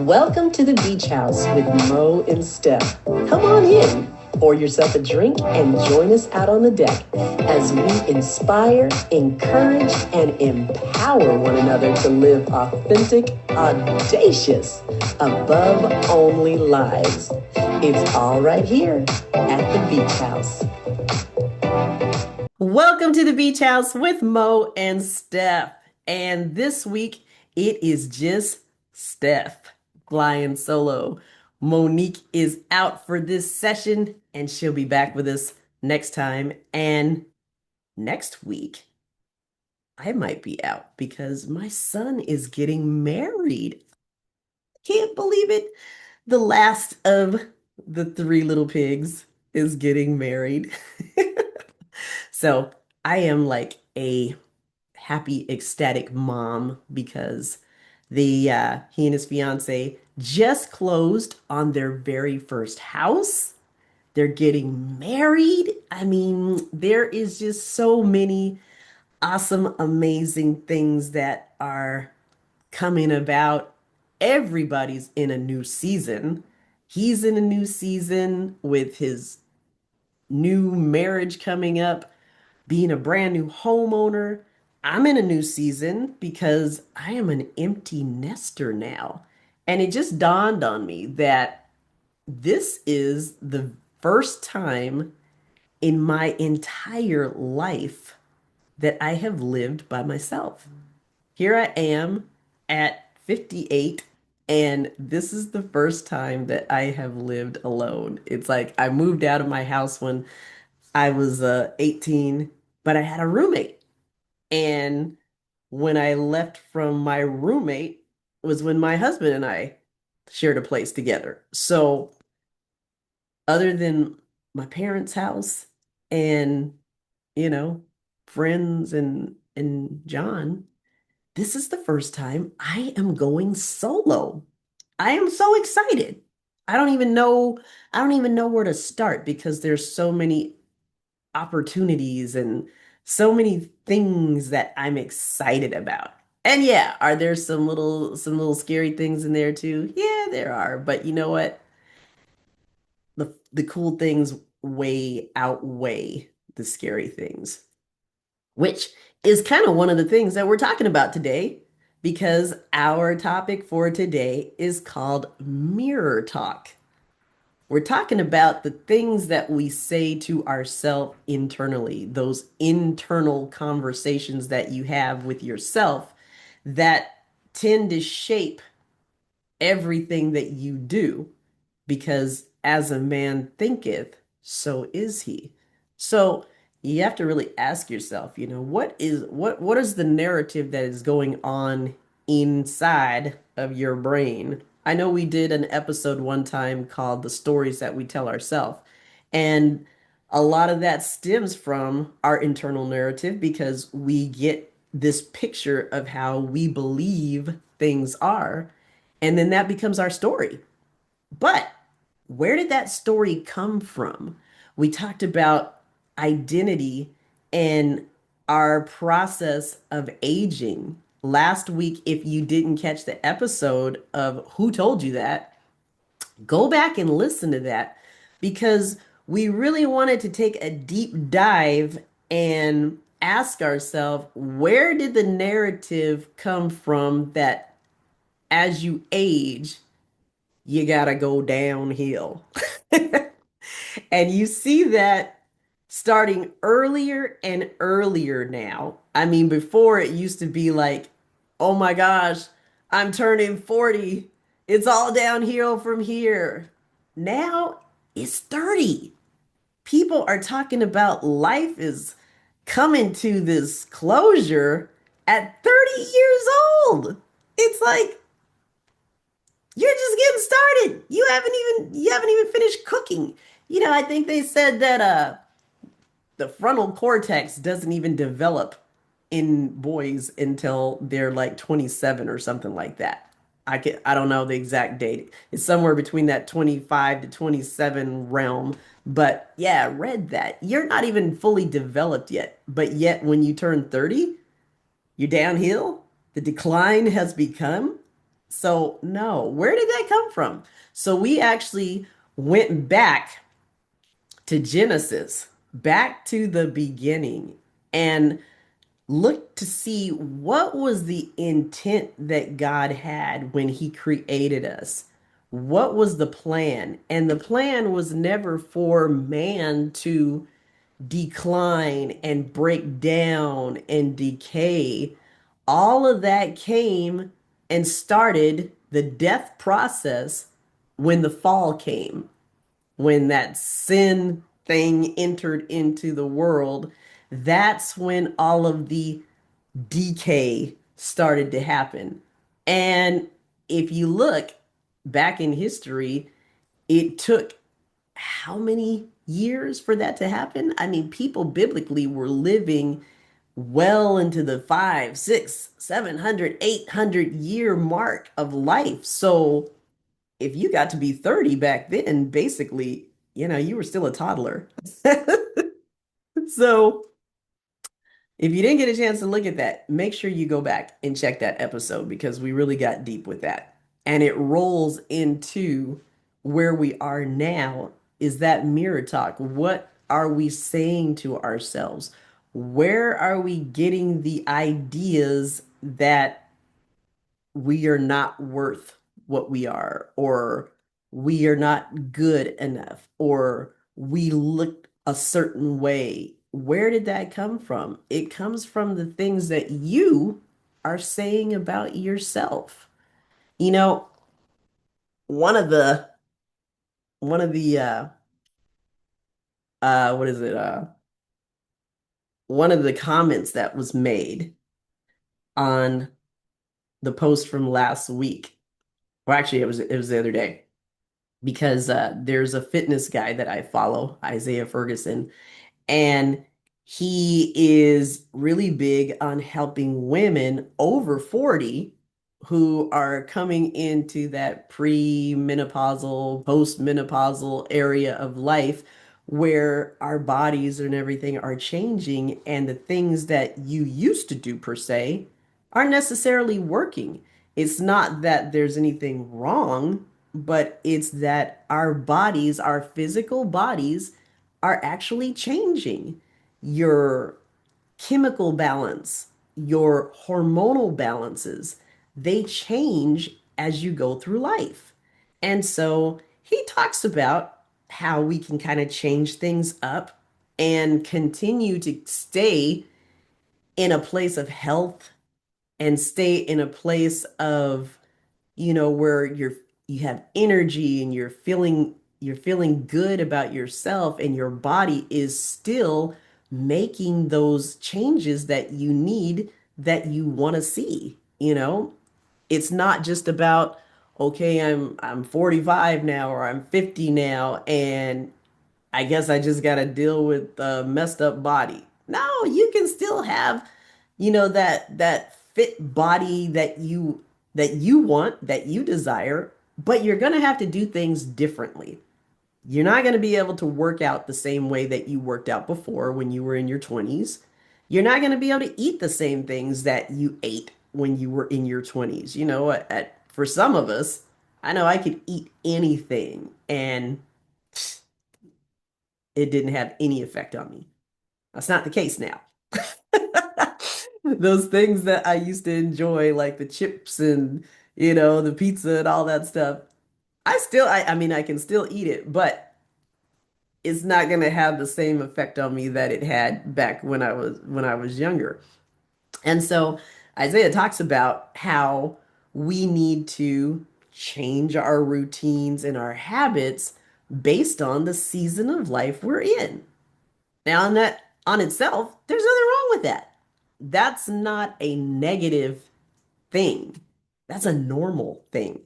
Welcome to the Beach House with Mo and Steph. Come on in, pour yourself a drink, and join us out on the deck as we inspire, encourage, and empower one another to live authentic, audacious, above only lives. It's all right here at the Beach House. Welcome to the Beach House with Mo and Steph. And this week, it is just Steph flying solo. Monique is out for this session, and she'll be back with us next time. And next week, I might be out because my son is getting married. Can't believe it. The last of the three little pigs is getting married. So I am like a happy, ecstatic mom because he and his fiance just closed on their very first house. They're getting married. I mean, there is just so many awesome, amazing things that are coming about. Everybody's in a new season. He's in a new season with his new marriage coming up, being a brand new homeowner. I'm in a new season because I am an empty nester now. And it just dawned on me that this is the first time in my entire life that I have lived by myself. Here I am at 58, and this is the first time that I have lived alone. It's like I moved out of my house when I was 18, but I had a roommate. And when I left from my roommate was when my husband and I shared a place together. So, other than my parents' house and, you know, friends and John, this is the first time I am going solo. I am so excited. I don't even know I don't even know where to start because there's so many opportunities and so many things that I'm excited about. And yeah, are there some little scary things in there too? Yeah, there are. But you know what? The cool things way outweigh the scary things, which is kind of one of the things that we're talking about today because our topic for today is called mirror talk. We're talking about the things that we say to ourselves internally, those internal conversations that you have with yourself that tend to shape everything that you do because as a man thinketh, so is he. So you have to really ask yourself, what is the narrative that is going on inside of your brain? I know we did an episode one time called The Stories That We Tell Ourselves. And a lot of that stems from our internal narrative because we get this picture of how we believe things are, and then that becomes our story. But where did that story come from? We talked about identity and our process of aging last week. If you didn't catch the episode of Who Told You That, go back and listen to that because we really wanted to take a deep dive and ask ourselves, where did the narrative come from that as you age, you gotta go downhill? And you see that starting earlier and earlier now. I mean, before it used to be like, oh my gosh, I'm turning 40. It's all downhill from here. Now it's 30. People are talking about life is coming to this closure at 30 years old. It's like you're just getting started. You haven't even finished cooking. I think they said that the frontal cortex doesn't even develop in boys until they're like 27 or something like that. I don't know the exact date. It's somewhere between that 25 to 27 realm. But yeah, read that. You're not even fully developed yet. But yet when you turn 30, you're downhill. The decline has begun. So no, where did that come from? So we actually went back to Genesis, back to the beginning, and look to see what was the intent that God had when he created us. What was the plan? And the plan was never for man to decline and break down and decay. All of that came and started the death process when the fall came, when that sin thing entered into the world. That's when all of the decay started to happen. And if you look back in history, it took how many years for that to happen? I mean, people biblically were living well into the five, six, 700, 800 year mark of life. So if you got to be 30 back then, basically, you were still a toddler. So if you didn't get a chance to look at that, make sure you go back and check that episode because we really got deep with that. And it rolls into where we are now is that mirror talk. What are we saying to ourselves? Where are we getting the ideas that we are not worth what we are, or we are not good enough, or we look a certain way? Where did that come from? It comes from the things that you are saying about yourself. You know, one of the one of the what is it? One of the comments that was made on the post from last week, or actually it was the other day, because there's a fitness guy that I follow, Isaiah Ferguson, and he is really big on helping women over 40 who are coming into that pre-menopausal, post-menopausal area of life where our bodies and everything are changing, and the things that you used to do per se aren't necessarily working. It's not that there's anything wrong, but it's that our bodies, our physical bodies, are actually changing. Your chemical balance, your hormonal balances, they change as you go through life. And so he talks about how we can kind of change things up and continue to stay in a place of health and stay in a place of, where you have energy and you're feeling good about yourself, and your body is still making those changes that you need, that you want to see. It's not just about, okay, I'm 45 now, or I'm 50 now, and I guess I just got to deal with a messed up body. No, you can still have, that fit body that you want, that you desire, but you're going to have to do things differently. You're not going to be able to work out the same way that you worked out before when you were in your 20s. You're not going to be able to eat the same things that you ate when you were in your 20s. For some of us, I know I could eat anything and it didn't have any effect on me. That's not the case now. Those things that I used to enjoy, like the chips and, the pizza and all that stuff, I mean, I can still eat it, but it's not going to have the same effect on me that it had back when I was younger. And so Isaiah talks about how we need to change our routines and our habits based on the season of life we're in. Now, on that on itself, there's nothing wrong with that. That's not a negative thing. That's a normal thing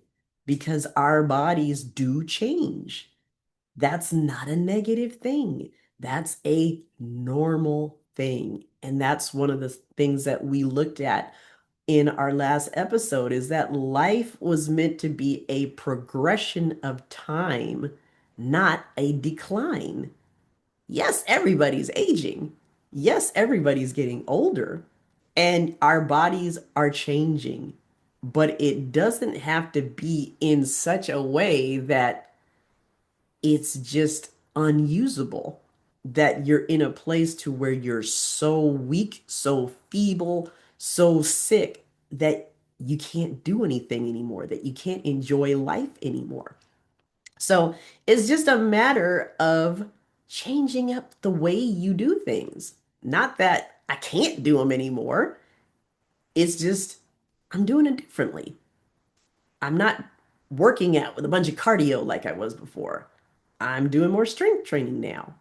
because our bodies do change. That's not a negative thing. That's a normal thing. And that's one of the things that we looked at in our last episode is that life was meant to be a progression of time, not a decline. Yes, everybody's aging. Yes, everybody's getting older, and our bodies are changing. But it doesn't have to be in such a way that it's just unusable, that you're in a place to where you're so weak, so feeble, so sick that you can't do anything anymore, that you can't enjoy life anymore. So it's just a matter of changing up the way you do things. Not that I can't do them anymore. It's just I'm doing it differently. I'm not working out with a bunch of cardio like I was before. I'm doing more strength training now.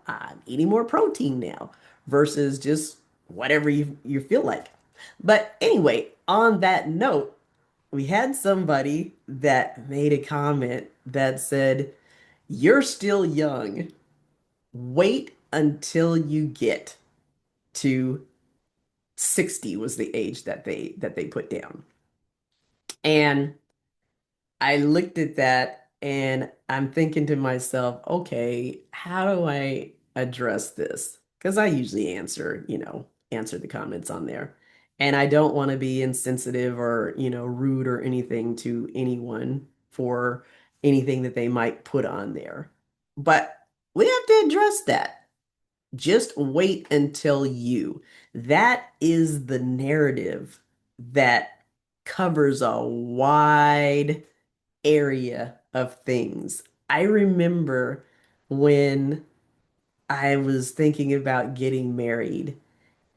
I'm eating more protein now versus just whatever you feel like. But anyway, on that note, we had somebody that made a comment that said, "You're still young. Wait until you get to 60," was the age that they put down. And I looked at that and I'm thinking to myself, okay, how do I address this? Because I usually answer the comments on there. And I don't want to be insensitive or, rude or anything to anyone for anything that they might put on there. But we have to address that. Just wait until you. That is the narrative that covers a wide area of things. I remember when I was thinking about getting married,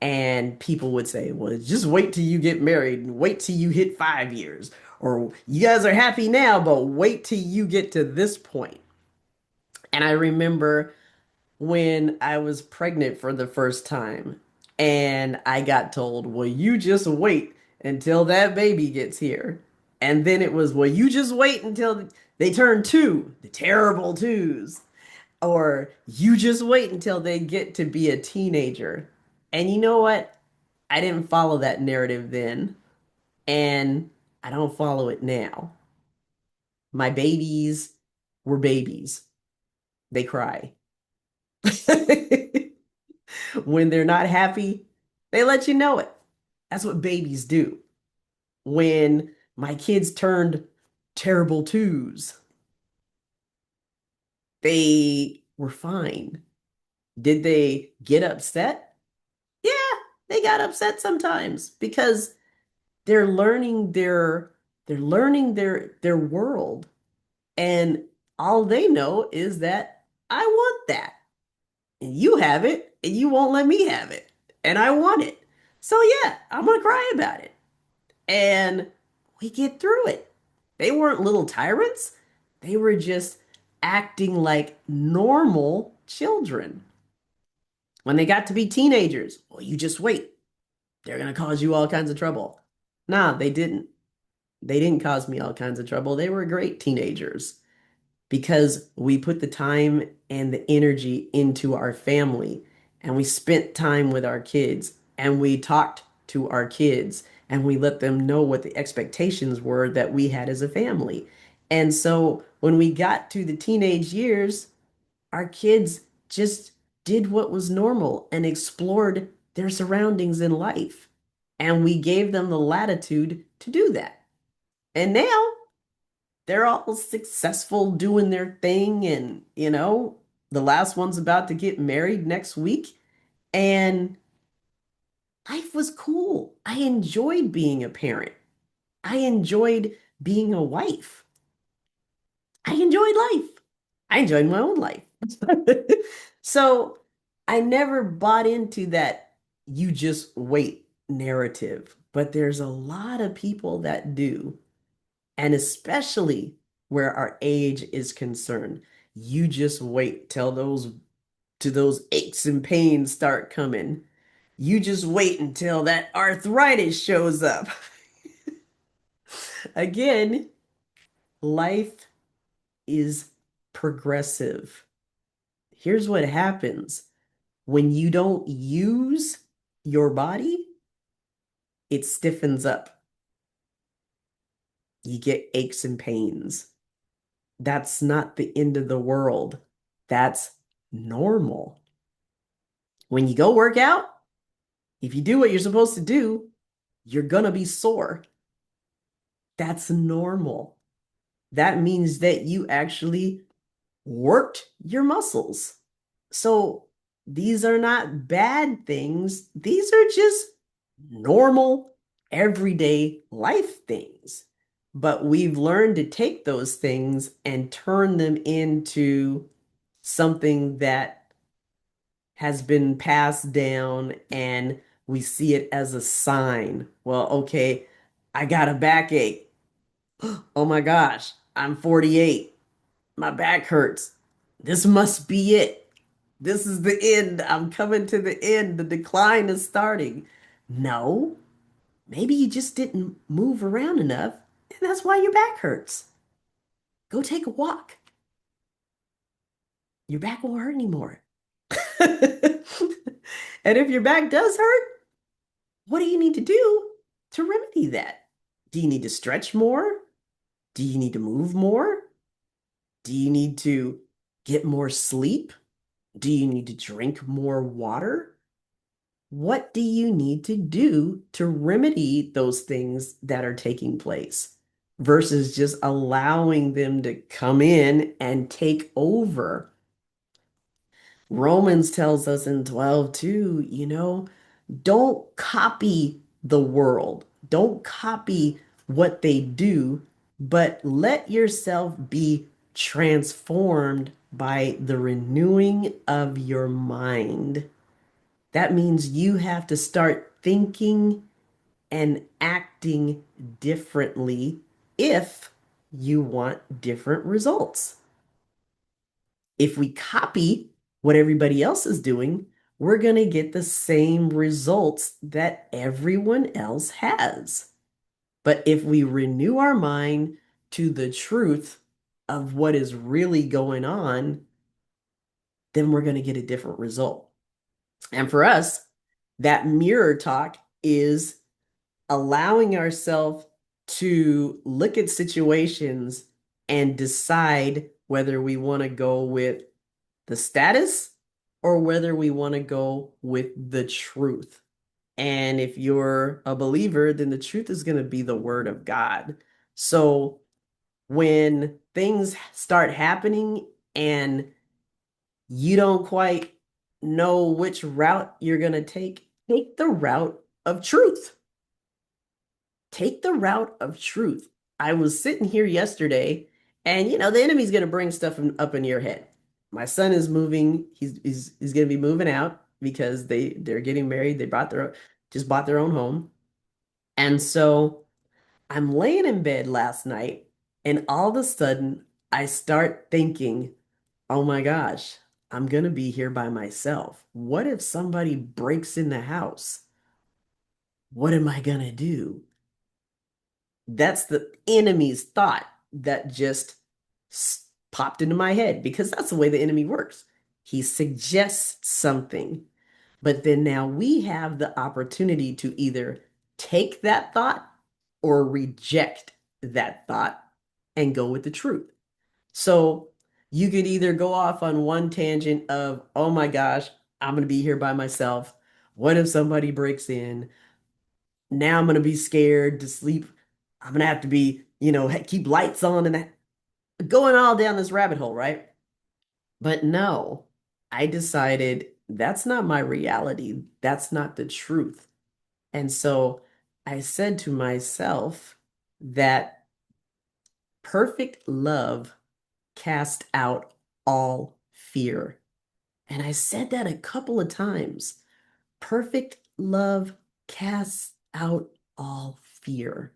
and people would say, "Well, just wait till you get married and wait till you hit 5 years." Or you guys are happy now, but wait till you get to this point. And I remember when I was pregnant for the first time, and I got told, "Well, you just wait until that baby gets here." And then it was, "Well, you just wait until they turn two, the terrible twos." Or you just wait until they get to be a teenager. And you know what? I didn't follow that narrative then, and I don't follow it now. My babies were babies. They cry. When they're not happy, they let you know it. That's what babies do. When my kids turned terrible twos, they were fine. Did they get upset? Yeah, they got upset sometimes because they're learning their world, and all they know is that I want that. And you have it, and you won't let me have it. And I want it. So yeah, I'm gonna cry about it. And we get through it. They weren't little tyrants. They were just acting like normal children. When they got to be teenagers, well, you just wait. They're gonna cause you all kinds of trouble. Nah, they didn't. They didn't cause me all kinds of trouble. They were great teenagers because we put the time and the energy into our family, and we spent time with our kids, and we talked to our kids, and we let them know what the expectations were that we had as a family. And so when we got to the teenage years, our kids just did what was normal and explored their surroundings in life. And we gave them the latitude to do that. And now they're all successful doing their thing. And, the last one's about to get married next week. And life was cool. I enjoyed being a parent. I enjoyed being a wife. I enjoyed life. I enjoyed my own life. So I never bought into that "you just wait" narrative, but there's a lot of people that do. And especially where our age is concerned, you just wait till those aches and pains start coming. You just wait until that arthritis shows up. Again, life is progressive. Here's what happens when you don't use your body, it stiffens up. You get aches and pains. That's not the end of the world. That's normal. When you go work out, if you do what you're supposed to do, you're gonna be sore. That's normal. That means that you actually worked your muscles. So these are not bad things. These are just normal, everyday life things. But we've learned to take those things and turn them into something that has been passed down, and we see it as a sign. Well, okay, I got a backache. Oh my gosh, I'm 48. My back hurts. This must be it. This is the end. I'm coming to the end. The decline is starting. No, maybe you just didn't move around enough, and that's why your back hurts. Go take a walk. Your back won't hurt anymore. And if your back does hurt, what do you need to do to remedy that? Do you need to stretch more? Do you need to move more? Do you need to get more sleep? Do you need to drink more water? What do you need to do to remedy those things that are taking place versus just allowing them to come in and take over? Romans tells us in 12 too, don't copy the world. Don't copy what they do, but let yourself be transformed by the renewing of your mind. That means you have to start thinking and acting differently if you want different results. If we copy what everybody else is doing, we're going to get the same results that everyone else has. But if we renew our mind to the truth of what is really going on, then we're going to get a different result. And for us, that mirror talk is allowing ourselves to look at situations and decide whether we want to go with the status or whether we want to go with the truth. And if you're a believer, then the truth is going to be the word of God. So when things start happening and you don't quite know which route you're going to take the route of truth. Take the route of truth. I was sitting here yesterday, and the enemy's going to bring stuff up in your head. My son is moving. He's going to be moving out because they're getting married. They just bought their own home. And so I'm laying in bed last night, and all of a sudden I start thinking, oh my gosh, I'm going to be here by myself. What if somebody breaks in the house? What am I going to do? That's the enemy's thought that just popped into my head because that's the way the enemy works. He suggests something, but then now we have the opportunity to either take that thought or reject that thought and go with the truth. So you could either go off on one tangent of, oh my gosh, I'm going to be here by myself. What if somebody breaks in? Now I'm going to be scared to sleep. I'm going to have to be, keep lights on and going all down this rabbit hole, right? But no, I decided that's not my reality. That's not the truth. And so I said to myself that perfect love cast out all fear. And I said that a couple of times. Perfect love casts out all fear.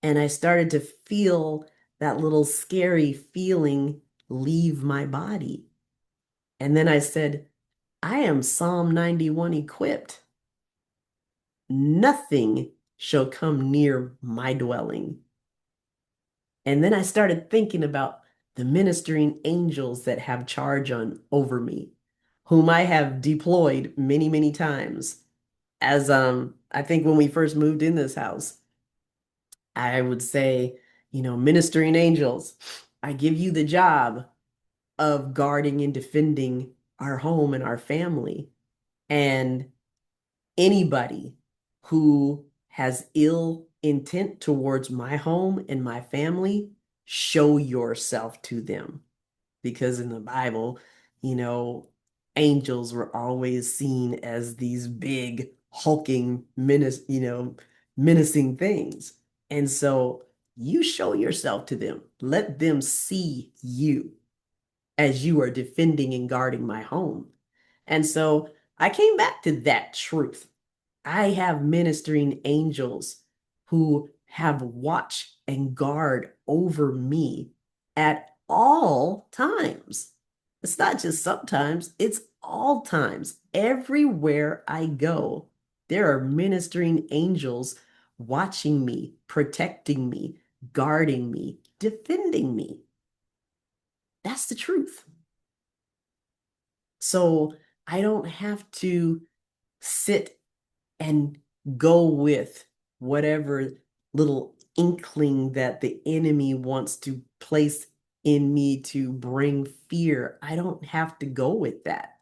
And I started to feel that little scary feeling leave my body. And then I said, I am Psalm 91 equipped. Nothing shall come near my dwelling. And then I started thinking about the ministering angels that have charge over me, whom I have deployed many, many times. As I think when we first moved in this house, I would say, ministering angels, I give you the job of guarding and defending our home and our family. And anybody who has ill intent towards my home and my family, show yourself to them. Because in the Bible, you know, angels were always seen as these big, hulking, menacing things. And so you show yourself to them. Let them see you as you are defending and guarding my home. And so I came back to that truth. I have ministering angels who have watch and guard over me at all times. It's not just sometimes, it's all times. Everywhere I go, there are ministering angels watching me, protecting me, guarding me, defending me. That's the truth. So I don't have to sit and go with whatever little inkling that the enemy wants to place in me to bring fear. I don't have to go with that.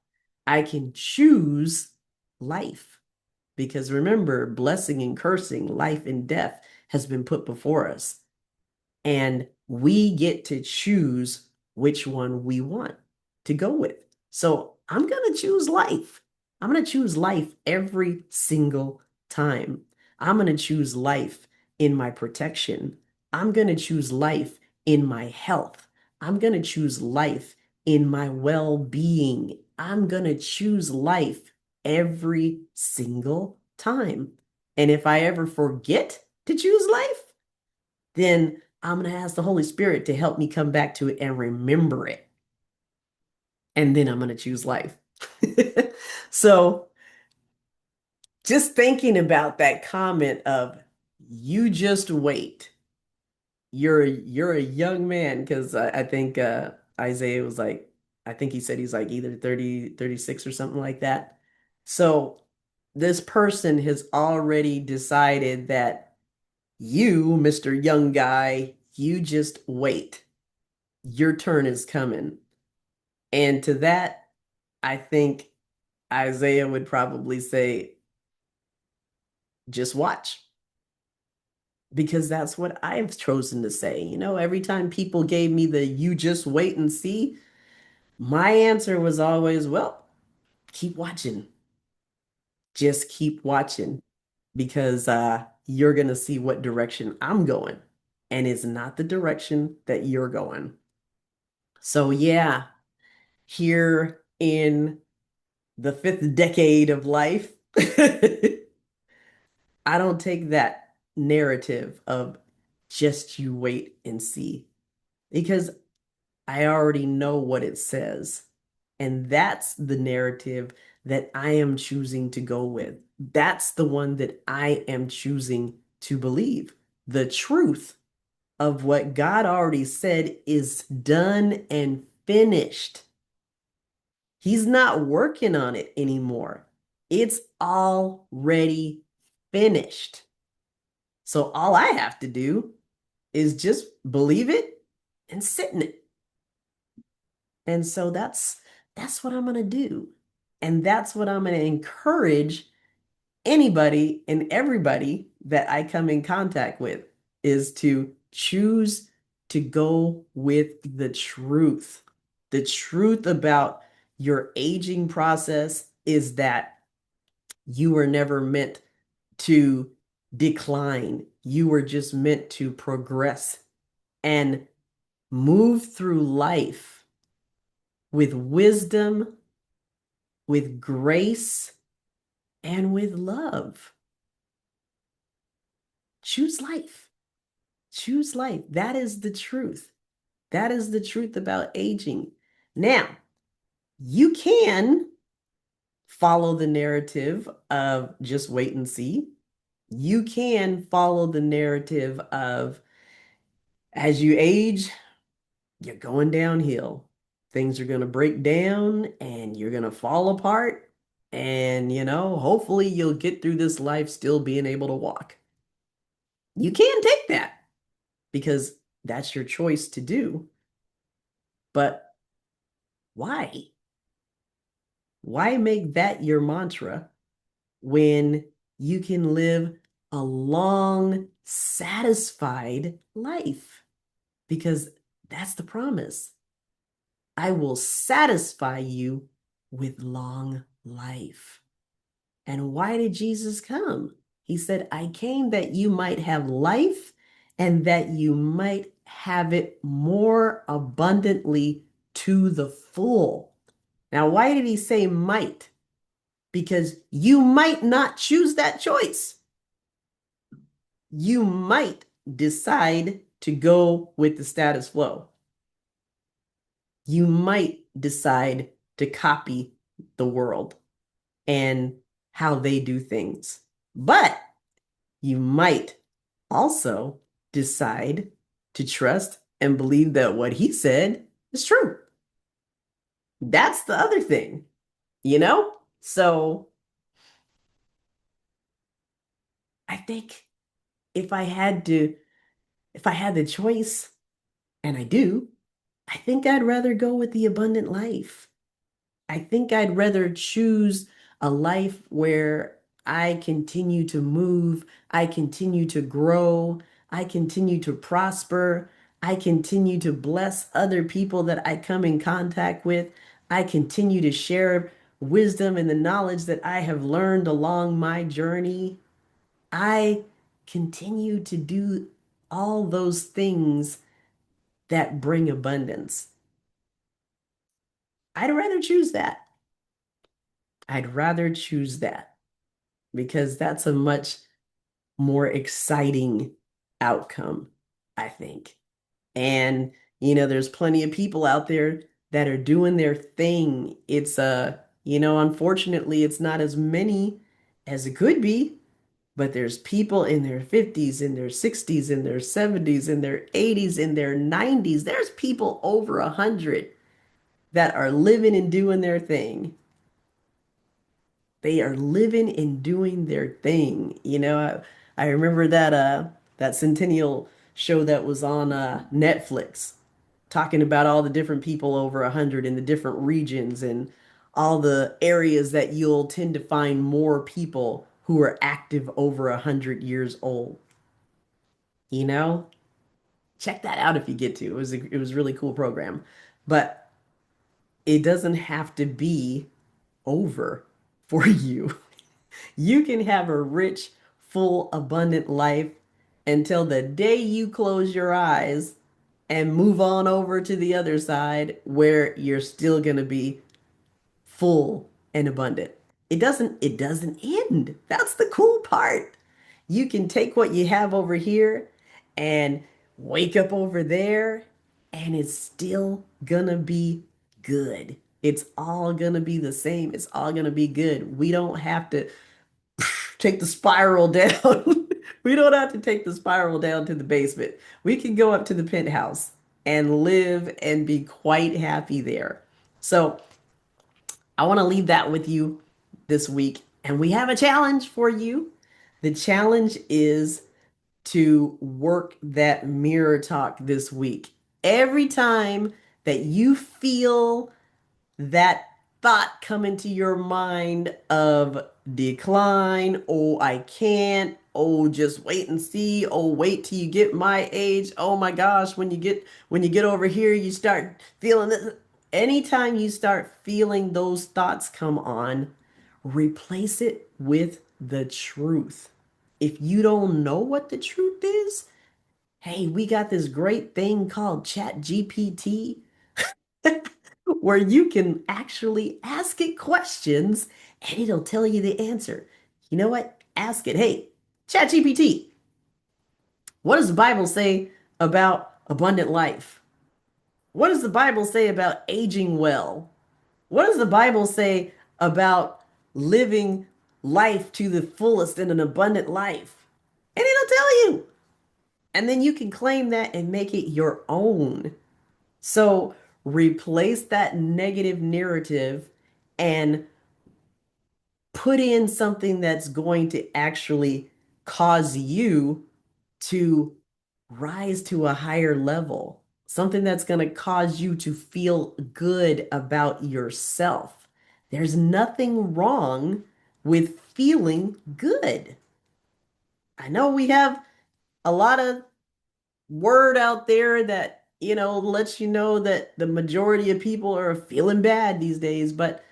I can choose life because remember, blessing and cursing, life and death has been put before us. And we get to choose which one we want to go with. So I'm going to choose life. I'm going to choose life every single time. I'm going to choose life in my protection. I'm going to choose life in my health. I'm going to choose life in my well being. I'm going to choose life every single time. And if I ever forget to choose life, then I'm going to ask the Holy Spirit to help me come back to it and remember it. And then I'm going to choose life. So just thinking about that comment of you just wait. You're a young man because I think Isaiah was like, I think he said he's like either 30, 36 or something like that. So this person has already decided that you, Mr. Young Guy, you just wait. Your turn is coming. And to that, I think Isaiah would probably say, just watch, because that's what I've chosen to say. Every time people gave me the you just wait and see, my answer was always, well, keep watching. Just keep watching because you're going to see what direction I'm going. And it's not the direction that you're going. So, yeah, here in the fifth decade of life, I don't take that narrative of just you wait and see because I already know what it says. And that's the narrative that I am choosing to go with. That's the one that I am choosing to believe. The truth of what God already said is done and finished. He's not working on it anymore. It's already finished. So all I have to do is just believe it and sit in it. And so that's what I'm going to do. And that's what I'm going to encourage anybody and everybody that I come in contact with is to choose to go with the truth. The truth about your aging process is that you were never meant to decline. You were just meant to progress and move through life with wisdom, with grace, and with love. Choose life. Choose life. That is the truth. That is the truth about aging. Now, you can follow the narrative of just wait and see. You can follow the narrative of as you age, you're going downhill. Things are going to break down and you're going to fall apart. And, hopefully you'll get through this life still being able to walk. You can take that because that's your choice to do. But why? Why make that your mantra when you can live a long, satisfied life? Because that's the promise. I will satisfy you with long life. And why did Jesus come? He said, I came that you might have life and that you might have it more abundantly to the full. Now, why did he say might? Because you might not choose that choice. You might decide to go with the status quo. You might decide to copy the world and how they do things. But you might also decide to trust and believe that what he said is true. That's the other thing, you know? So I think if I had to, if I had the choice, and I do, I think I'd rather go with the abundant life. I think I'd rather choose a life where I continue to move, I continue to grow, I continue to prosper, I continue to bless other people that I come in contact with, I continue to share wisdom and the knowledge that I have learned along my journey. I continue to do all those things that bring abundance. I'd rather choose that. I'd rather choose that because that's a much more exciting outcome, I think. And, there's plenty of people out there that are doing their thing. Unfortunately, it's not as many as it could be, but there's people in their 50s, in their 60s, in their 70s, in their 80s, in their 90s. There's people over 100 that are living and doing their thing. They are living and doing their thing. I remember that Centennial show that was on Netflix talking about all the different people over 100 in the different regions and all the areas that you'll tend to find more people who are active over 100 years old. You know, check that out if you get to. It was a really cool program, but it doesn't have to be over for you. You can have a rich, full, abundant life until the day you close your eyes and move on over to the other side where you're still going to be full and abundant. It doesn't end. That's the cool part. You can take what you have over here and wake up over there and it's still gonna be good. It's all gonna be the same. It's all gonna be good. We don't have to take the spiral down. We don't have to take the spiral down to the basement. We can go up to the penthouse and live and be quite happy there. So I want to leave that with you this week. And we have a challenge for you. The challenge is to work that mirror talk this week. Every time that you feel that thought come into your mind of decline, oh, I can't, oh, just wait and see, oh, wait till you get my age, oh my gosh, when you get over here, you start feeling this. Anytime you start feeling those thoughts come on, replace it with the truth. If you don't know what the truth is, hey, we got this great thing called Chat GPT where you can actually ask it questions and it'll tell you the answer. You know what? Ask it. Hey, ChatGPT, what does the Bible say about abundant life? What does the Bible say about aging well? What does the Bible say about living life to the fullest in an abundant life? And it'll tell you. And then you can claim that and make it your own. So replace that negative narrative and put in something that's going to actually cause you to rise to a higher level, something that's going to cause you to feel good about yourself. There's nothing wrong with feeling good. I know we have a lot of word out there that, lets you know that the majority of people are feeling bad these days, but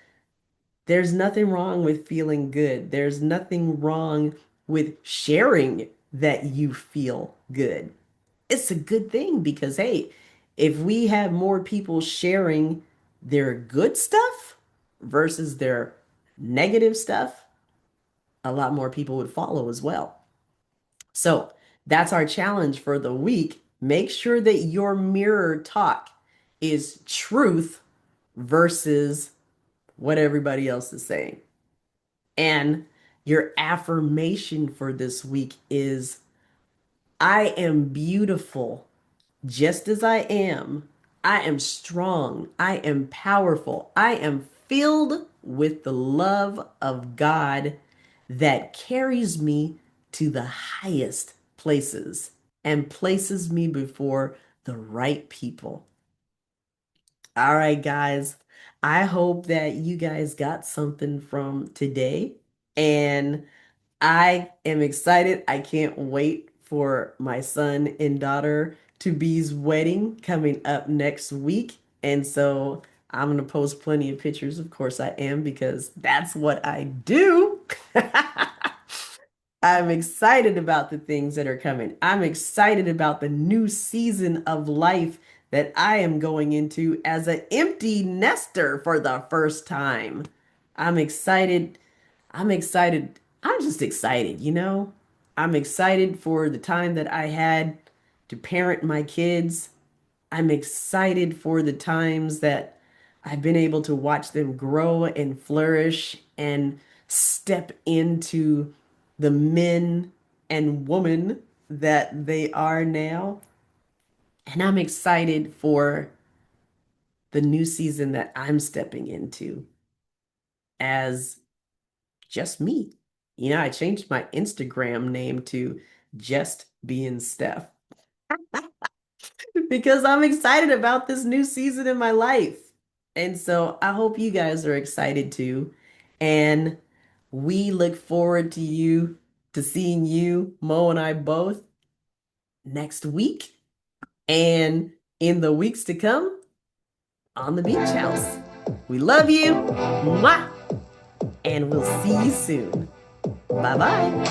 there's nothing wrong with feeling good. There's nothing wrong with sharing that you feel good. It's a good thing because, hey, if we have more people sharing their good stuff versus their negative stuff, a lot more people would follow as well. So that's our challenge for the week. Make sure that your mirror talk is truth versus what everybody else is saying. And your affirmation for this week is I am beautiful just as I am. I am strong. I am powerful. I am filled with the love of God that carries me to the highest places and places me before the right people. All right, guys. I hope that you guys got something from today. And I am excited. I can't wait for my son and daughter to be's wedding coming up next week. And so I'm going to post plenty of pictures. Of course, I am because that's what I do. I'm excited about the things that are coming. I'm excited about the new season of life that I am going into as an empty nester for the first time. I'm excited. I'm excited. I'm just excited. I'm excited for the time that I had to parent my kids. I'm excited for the times that I've been able to watch them grow and flourish and step into the men and woman that they are now. And I'm excited for the new season that I'm stepping into as just me. I changed my Instagram name to Just Being Steph because I'm excited about this new season in my life. And so I hope you guys are excited too. And we look forward to seeing you, Mo and I both, next week and in the weeks to come on the beach house. We love you. Mwah! And we'll see you soon. Bye bye.